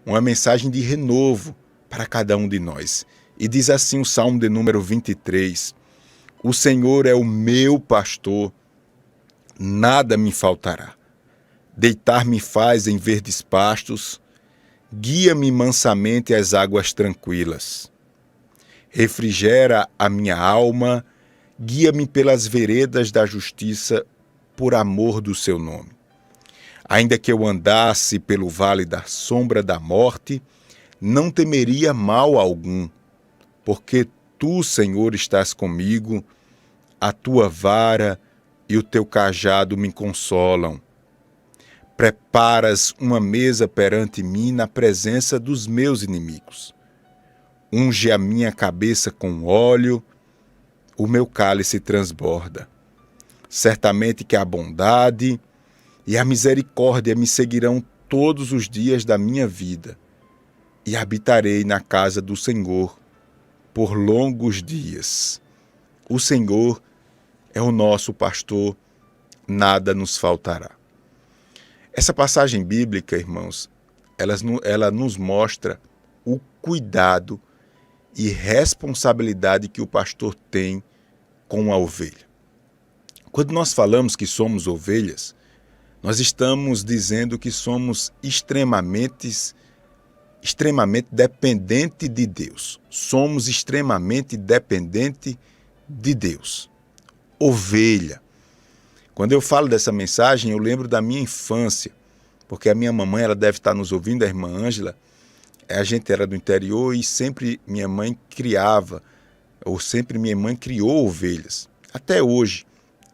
uma mensagem de renovo para cada um de nós. E diz assim o Salmo de número 23, o Senhor é o meu pastor, nada me faltará. Deitar-me faz em verdes pastos, guia-me mansamente às águas tranquilas. Refrigera a minha alma, guia-me pelas veredas da justiça, por amor do seu nome. Ainda que eu andasse pelo vale da sombra da morte, não temeria mal algum, porque tu, Senhor, estás comigo, a tua vara e o teu cajado me consolam. Preparas uma mesa perante mim na presença dos meus inimigos. Unge a minha cabeça com óleo, o meu cálice transborda. Certamente que a bondade e a misericórdia me seguirão todos os dias da minha vida, e habitarei na casa do Senhor por longos dias. O Senhor é o nosso pastor, nada nos faltará. Essa passagem bíblica, irmãos, ela nos mostra o cuidado e responsabilidade que o pastor tem com a ovelha. Quando nós falamos que somos ovelhas, nós estamos dizendo que somos extremamente dependentes de Deus. Somos extremamente dependentes de Deus. Ovelha. Quando eu falo dessa mensagem, eu lembro da minha infância, porque a minha mamãe, ela deve estar nos ouvindo, a irmã Ângela, a gente era do interior e sempre minha mãe criou ovelhas. Até hoje,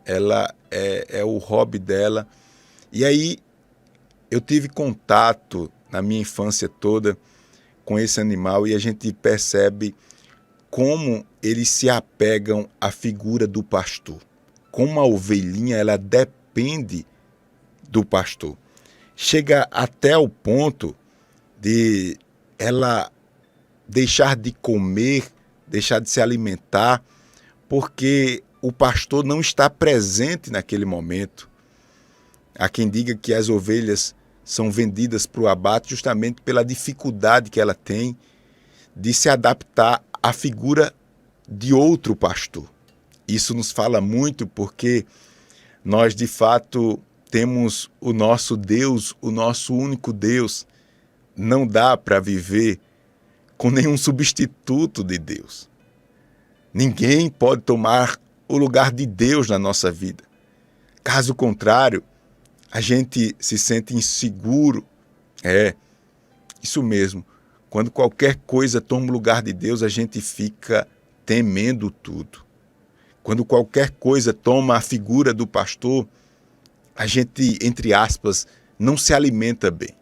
ela é o hobby dela. E aí eu tive contato na minha infância toda com esse animal e a gente percebe como eles se apegam à figura do pastor. Como a ovelhinha, ela depende do pastor. Chega até o ponto de ela deixar de comer, deixar de se alimentar, porque o pastor não está presente naquele momento. Há quem diga que as ovelhas são vendidas para o abate justamente pela dificuldade que ela tem de se adaptar à figura de outro pastor. Isso nos fala muito porque nós, de fato, temos o nosso Deus, o nosso único Deus. Não dá para viver com nenhum substituto de Deus. Ninguém pode tomar o lugar de Deus na nossa vida. Caso contrário, a gente se sente inseguro. É, isso mesmo. Quando qualquer coisa toma o lugar de Deus, a gente fica temendo tudo. Quando qualquer coisa toma a figura do pastor, a gente, entre aspas, não se alimenta bem.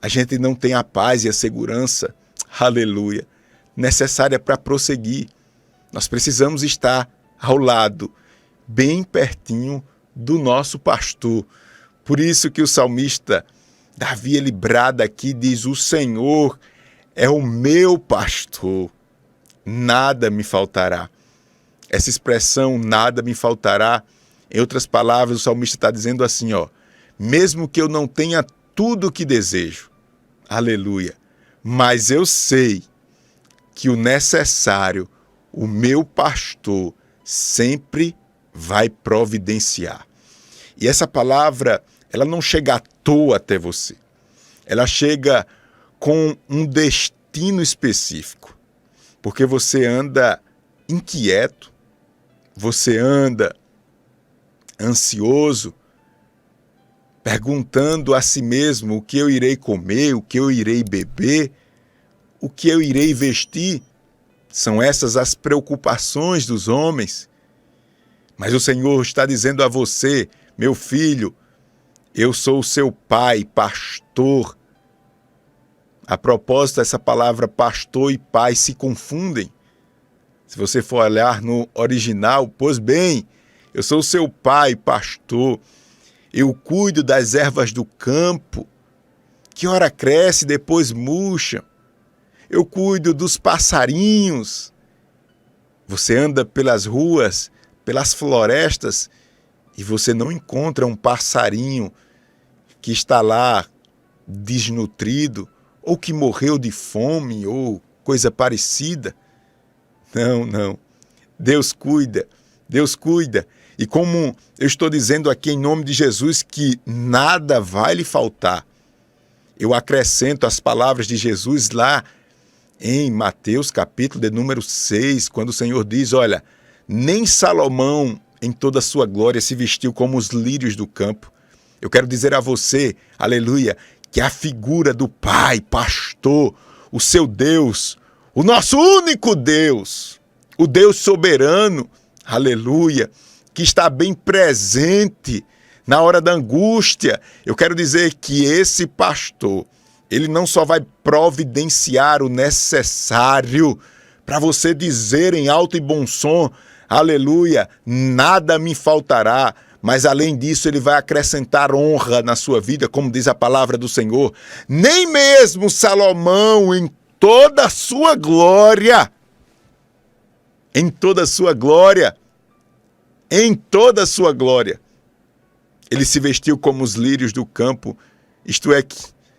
A gente não tem a paz e a segurança, aleluia, necessária para prosseguir. Nós precisamos estar ao lado, bem pertinho do nosso pastor. Por isso que o salmista Davi, ele brada aqui, diz, o Senhor é o meu pastor, nada me faltará. Essa expressão, nada me faltará, em outras palavras, o salmista está dizendo assim, mesmo que eu não tenha tudo o que desejo, aleluia, mas eu sei que o necessário, o meu pastor sempre vai providenciar. E essa palavra, ela não chega à toa até você. Ela chega com um destino específico. Porque você anda inquieto, você anda ansioso, perguntando a si mesmo o que eu irei comer, o que eu irei beber, o que eu irei vestir. São essas as preocupações dos homens. Mas o Senhor está dizendo a você, meu filho, eu sou o seu pai, pastor. A propósito, essa palavra pastor e pai se confundem. Se você for olhar no original, pois bem, eu sou o seu pai, pastor. Eu cuido das ervas do campo, que ora cresce, depois murcha. Eu cuido dos passarinhos. Você anda pelas ruas, pelas florestas, e você não encontra um passarinho que está lá desnutrido ou que morreu de fome, ou coisa parecida. Não, não. Deus cuida, Deus cuida. E como eu estou dizendo aqui em nome de Jesus que nada vai lhe faltar, eu acrescento as palavras de Jesus lá em Mateus capítulo de número 6, quando o Senhor diz, olha, nem Salomão em toda a sua glória se vestiu como os lírios do campo. Eu quero dizer a você, aleluia, que a figura do Pai, pastor, o seu Deus, o nosso único Deus, o Deus soberano, aleluia, que está bem presente na hora da angústia. Eu quero dizer que esse pastor, ele não só vai providenciar o necessário para você dizer em alto e bom som, aleluia, nada me faltará, mas além disso ele vai acrescentar honra na sua vida, como diz a palavra do Senhor. Nem mesmo Salomão em toda a sua glória, em toda a sua glória, ele se vestiu como os lírios do campo. Isto é,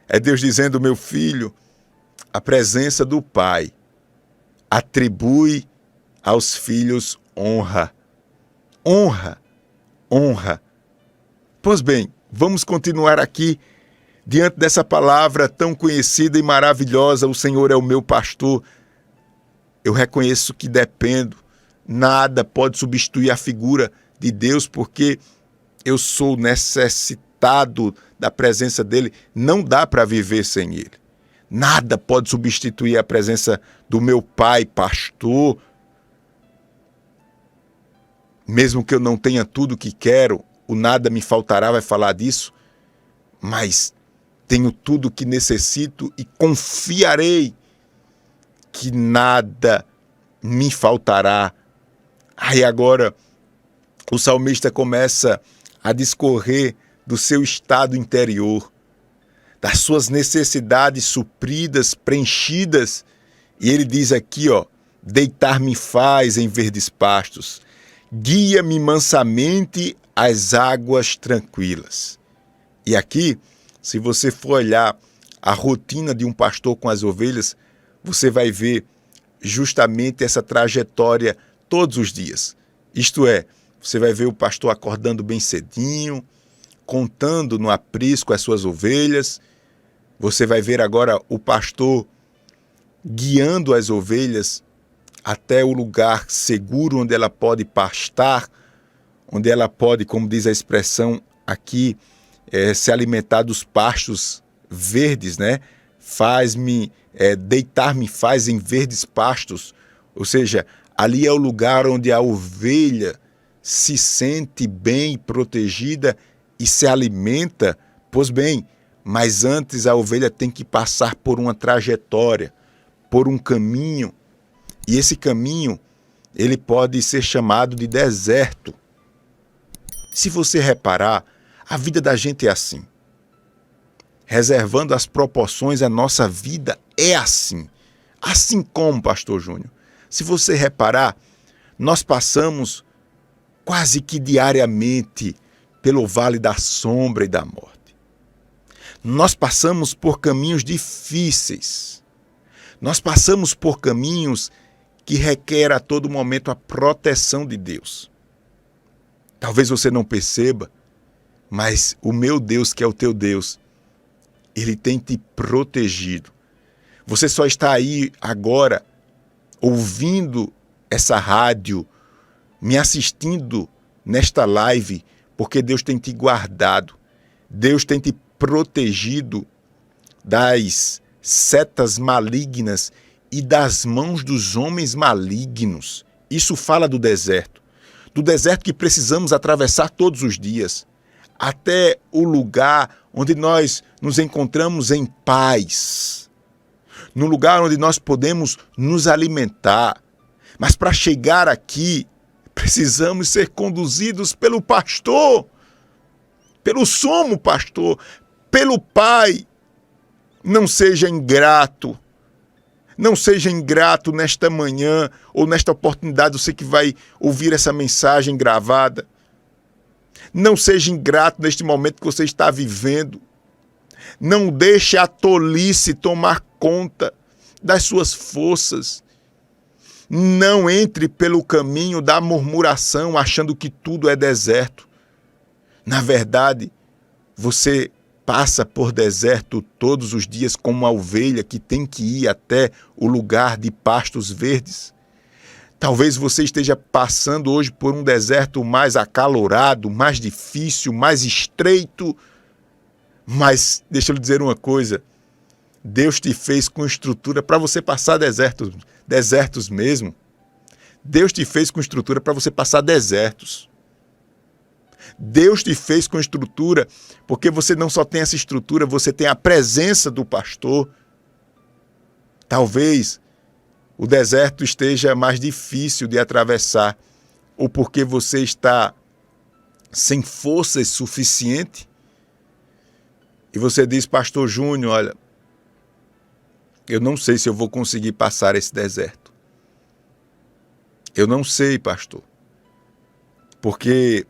é Deus dizendo, meu filho, a presença do Pai atribui aos filhos honra. Honra, honra. Pois bem, vamos continuar aqui diante dessa palavra tão conhecida e maravilhosa, o Senhor é o meu pastor. Eu reconheço que dependo, nada pode substituir a figura de Deus, porque eu sou necessitado da presença dele, não dá para viver sem ele. Nada pode substituir a presença do meu Pai, pastor. Mesmo que eu não tenha tudo o que quero, o nada me faltará vai falar disso, mas tenho tudo o que necessito e confiarei que nada me faltará. Aí agora o salmista começa a discorrer do seu estado interior, das suas necessidades supridas, preenchidas, e ele diz aqui, ó, deitar-me faz em verdes pastos, guia-me mansamente às águas tranquilas. E aqui, se você for olhar a rotina de um pastor com as ovelhas, você vai ver justamente essa trajetória todos os dias. Isto é, você vai ver o pastor acordando bem cedinho, contando no aprisco as suas ovelhas. Você vai ver agora o pastor guiando as ovelhas até o lugar seguro onde ela pode pastar, onde ela pode, como diz a expressão aqui, se alimentar dos pastos verdes, né? Deitar-me faz em verdes pastos, ou seja, ali é o lugar onde a ovelha se sente bem protegida e se alimenta. Pois bem, mas antes a ovelha tem que passar por uma trajetória, por um caminho, e esse caminho, ele pode ser chamado de deserto. Se você reparar, a vida da gente é assim. Reservando as proporções, a nossa vida é assim. Assim como, pastor Júnior, se você reparar, nós passamos quase que diariamente pelo vale da sombra e da morte. Nós passamos por caminhos difíceis. Nós passamos por caminhos que requer a todo momento a proteção de Deus. Talvez você não perceba, mas o meu Deus, que é o teu Deus, ele tem te protegido. Você só está aí agora ouvindo essa rádio, me assistindo nesta live, porque Deus tem te guardado. Deus tem te protegido das setas malignas e das mãos dos homens malignos. Isso fala do deserto que precisamos atravessar todos os dias, até o lugar onde nós nos encontramos em paz, no lugar onde nós podemos nos alimentar. Mas para chegar aqui, precisamos ser conduzidos pelo pastor, pelo sumo pastor, pelo Pai. Não seja ingrato. Não seja ingrato nesta manhã ou nesta oportunidade, você que vai ouvir essa mensagem gravada. Não seja ingrato neste momento que você está vivendo. Não deixe a tolice tomar conta das suas forças. Não entre pelo caminho da murmuração achando que tudo é deserto. Na verdade, você passa por deserto todos os dias como uma ovelha que tem que ir até o lugar de pastos verdes. Talvez você esteja passando hoje por um deserto mais acalorado, mais difícil, mais estreito. Mas deixa eu lhe dizer uma coisa. Deus te fez com estrutura para você passar desertos mesmo. Deus te fez com estrutura para você passar desertos. Deus te fez com estrutura porque você não só tem essa estrutura, você tem a presença do pastor. Talvez o deserto esteja mais difícil de atravessar, ou porque você está sem forças suficiente. E você diz, pastor Júnior, olha, eu não sei se eu vou conseguir passar esse deserto. Eu não sei, pastor, porque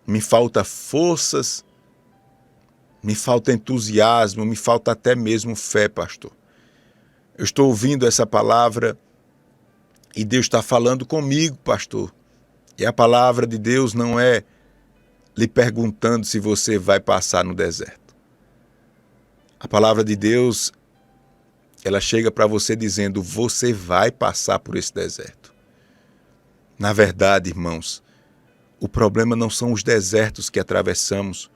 me falta forças, me falta entusiasmo, me falta até mesmo fé, pastor. Eu estou ouvindo essa palavra e Deus está falando comigo, pastor. E a palavra de Deus não é lhe perguntando se você vai passar no deserto. A palavra de Deus, ela chega para você dizendo, você vai passar por esse deserto. Na verdade, irmãos, o problema não são os desertos que atravessamos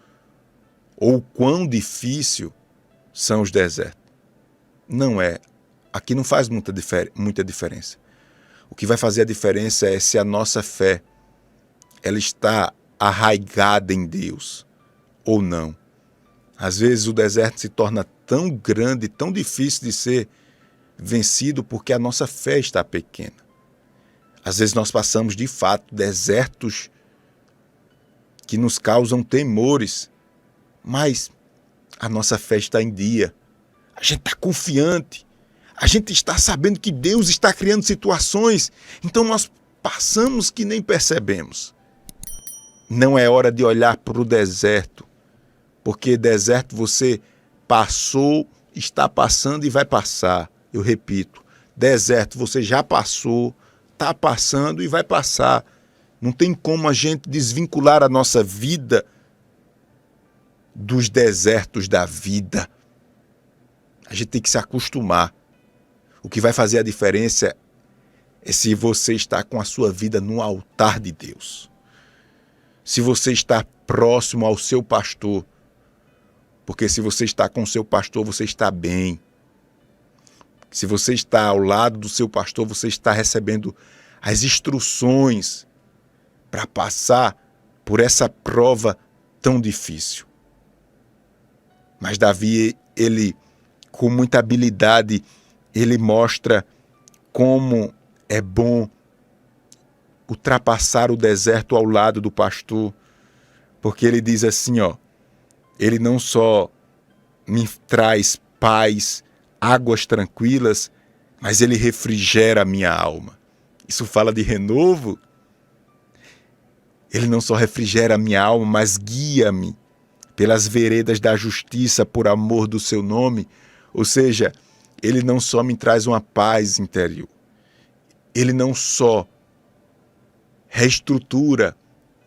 ou o quão difícil são os desertos. Não é. Aqui não faz muita diferença. O que vai fazer a diferença é se a nossa fé ela está arraigada em Deus ou não. Às vezes o deserto se torna tão grande, tão difícil de ser vencido porque a nossa fé está pequena. Às vezes nós passamos de fato desertos que nos causam temores, mas a nossa fé está em dia. A gente está confiante. A gente está sabendo que Deus está criando situações, então nós passamos que nem percebemos. Não é hora de olhar para o deserto, porque deserto você passou, está passando e vai passar. Eu repito, deserto você já passou, está passando e vai passar. Não tem como a gente desvincular a nossa vida dos desertos da vida. A gente tem que se acostumar. O que vai fazer a diferença é se você está com a sua vida no altar de Deus. Se você está próximo ao seu pastor. Porque se você está com o seu pastor, você está bem. Se você está ao lado do seu pastor, você está recebendo as instruções para passar por essa prova tão difícil. Mas Davi, ele, com muita habilidade, ele mostra como é bom ultrapassar o deserto ao lado do pastor, porque ele diz assim, ó, ele não só me traz paz, águas tranquilas, mas ele refrigera a minha alma. Isso fala de renovo. Ele não só refrigera a minha alma, mas guia-me pelas veredas da justiça por amor do seu nome. Ou seja, ele não só me traz uma paz interior, ele não só reestrutura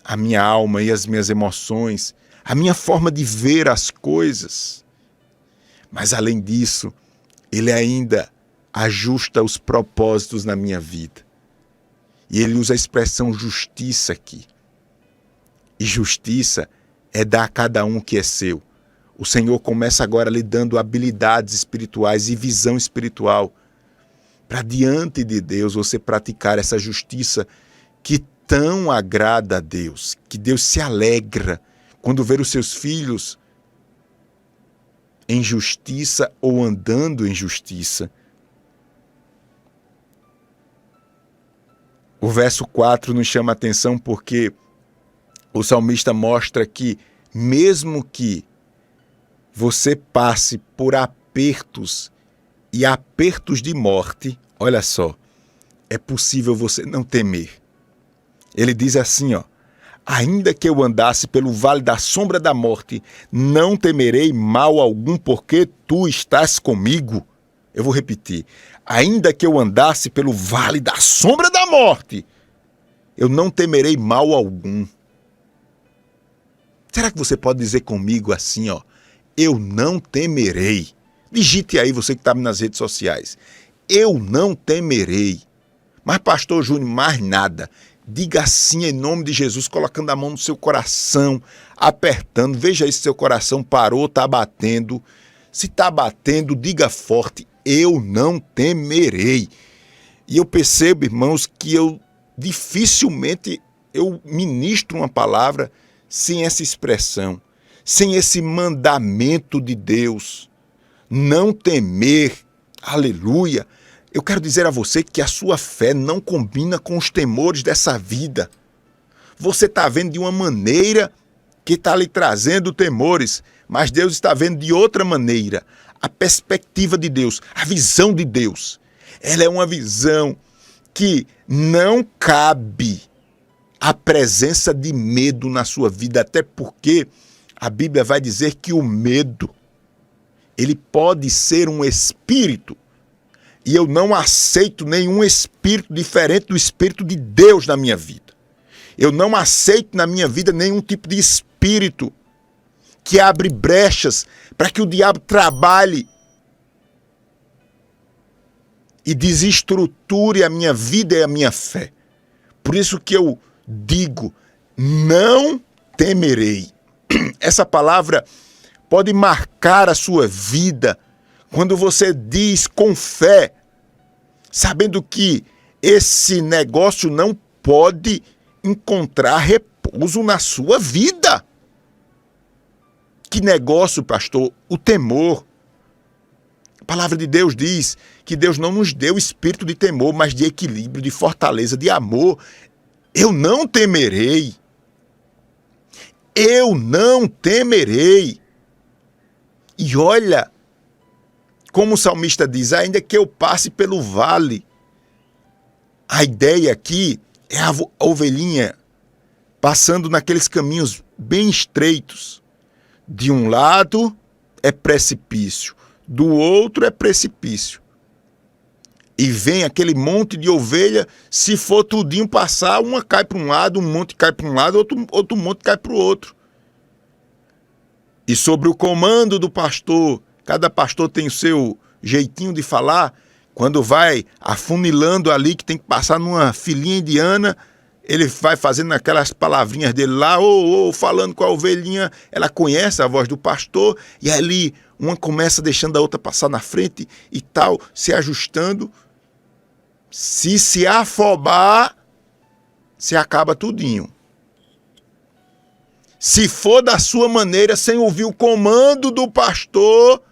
a minha alma e as minhas emoções, a minha forma de ver as coisas, mas além disso, ele ainda ajusta os propósitos na minha vida. E ele usa a expressão justiça aqui. E justiça é dar a cada um o que é seu. O Senhor começa agora lhe dando habilidades espirituais e visão espiritual para diante de Deus você praticar essa justiça que tão agrada a Deus, que Deus se alegra quando ver os seus filhos em justiça ou andando em justiça. O verso 4 nos chama a atenção porque o salmista mostra que mesmo que você passe por apertos e apertos de morte, olha só, é possível você não temer. Ele diz assim, ó, Ainda que eu andasse pelo vale da sombra da morte, não temerei mal algum, porque tu estás comigo. Eu vou repetir. Ainda que eu andasse pelo vale da sombra da morte, eu não temerei mal algum. Será que você pode dizer comigo assim, ó? Eu não temerei. Digite aí, você que está nas redes sociais. Eu não temerei. Mas, pastor Júnior, mais nada. Diga assim em nome de Jesus, colocando a mão no seu coração, apertando. Veja aí se seu coração parou, está batendo. Se está batendo, diga forte, eu não temerei. E eu percebo, irmãos, que eu dificilmente eu ministro uma palavra sem essa expressão, sem esse mandamento de Deus. Não temer, aleluia. Eu quero dizer a você que a sua fé não combina com os temores dessa vida. Você está vendo de uma maneira que está lhe trazendo temores, mas Deus está vendo de outra maneira. A perspectiva de Deus, a visão de Deus, ela é uma visão que não cabe a presença de medo na sua vida, até porque a Bíblia vai dizer que o medo, ele pode ser um espírito. E eu não aceito nenhum espírito diferente do Espírito de Deus na minha vida. Eu não aceito na minha vida nenhum tipo de espírito que abre brechas para que o diabo trabalhe e desestruture a minha vida e a minha fé. Por isso que eu digo, não temerei. Essa palavra pode marcar a sua vida quando você diz com fé, sabendo que esse negócio não pode encontrar repouso na sua vida. Que negócio, pastor? O temor. A palavra de Deus diz que Deus não nos deu espírito de temor, mas de equilíbrio, de fortaleza, de amor. Eu não temerei. Eu não temerei. E olha, como o salmista diz, ainda que eu passe pelo vale. A ideia aqui é a ovelhinha passando naqueles caminhos bem estreitos. De um lado é precipício, do outro é precipício. E vem aquele monte de ovelha, se for tudinho passar, uma cai para um lado, um monte cai para um lado, outro monte cai para o outro. E sobre o comando do pastor, cada pastor tem o seu jeitinho de falar, quando vai afunilando ali, que tem que passar numa filinha indiana, ele vai fazendo aquelas palavrinhas dele lá, falando com a ovelhinha, ela conhece a voz do pastor, e ali uma começa deixando a outra passar na frente e tal, se ajustando. Se afobar, se acaba tudinho. Se for da sua maneira, sem ouvir o comando do pastor,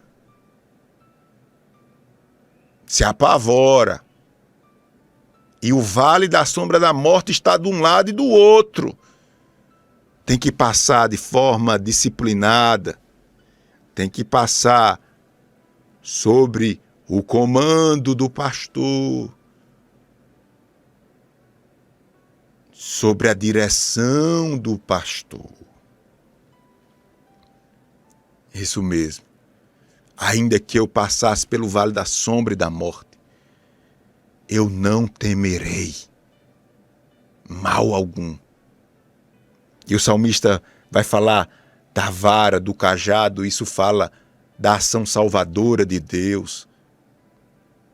se apavora. E o vale da sombra da morte está de um lado e do outro. Tem que passar de forma disciplinada. Tem que passar sobre o comando do pastor. Sobre a direção do pastor. Isso mesmo. Ainda que eu passasse pelo vale da sombra e da morte, eu não temerei mal algum. E o salmista vai falar da vara, do cajado, isso fala da ação salvadora de Deus,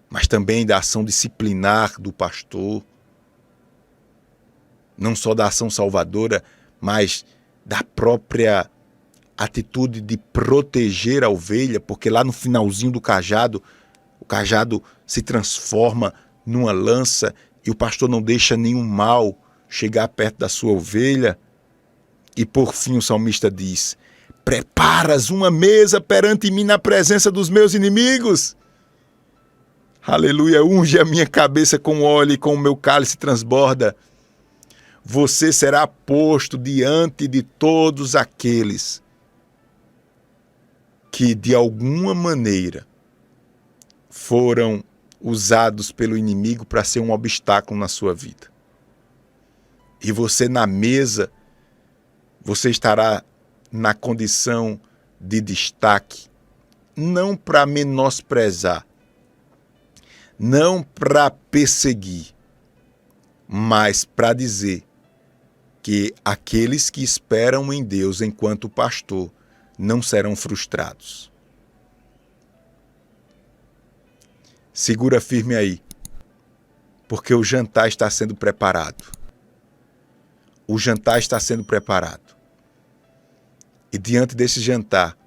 mas também da ação disciplinar do pastor. Não só da ação salvadora, mas da própria atitude de proteger a ovelha, porque lá no finalzinho do cajado, o cajado se transforma numa lança e o pastor não deixa nenhum mal chegar perto da sua ovelha. E por fim o salmista diz: preparas uma mesa perante mim na presença dos meus inimigos. Aleluia, unge a minha cabeça com óleo e com o meu cálice transborda. Você será posto diante de todos aqueles que de alguma maneira foram usados pelo inimigo para ser um obstáculo na sua vida. E você na mesa você estará na condição de destaque, não para menosprezar, não para perseguir, mas para dizer que aqueles que esperam em Deus enquanto pastor não serão frustrados. Segura firme aí, porque o jantar está sendo preparado. O jantar está sendo preparado. E diante desse jantar,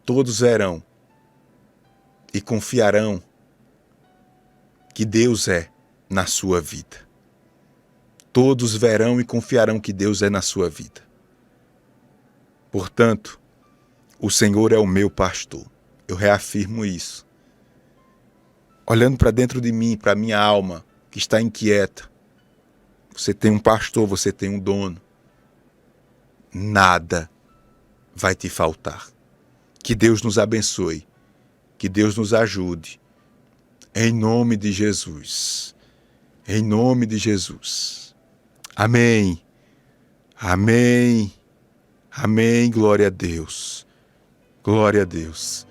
todos verão e confiarão que Deus é na sua vida. Todos verão e confiarão que Deus é na sua vida. Portanto, o Senhor é o meu pastor. Eu reafirmo isso. Olhando para dentro de mim, para a minha alma, que está inquieta. Você tem um pastor, você tem um dono. Nada vai te faltar. Que Deus nos abençoe. Que Deus nos ajude. Em nome de Jesus. Em nome de Jesus. Amém. Amém. Amém. Glória a Deus. Glória a Deus.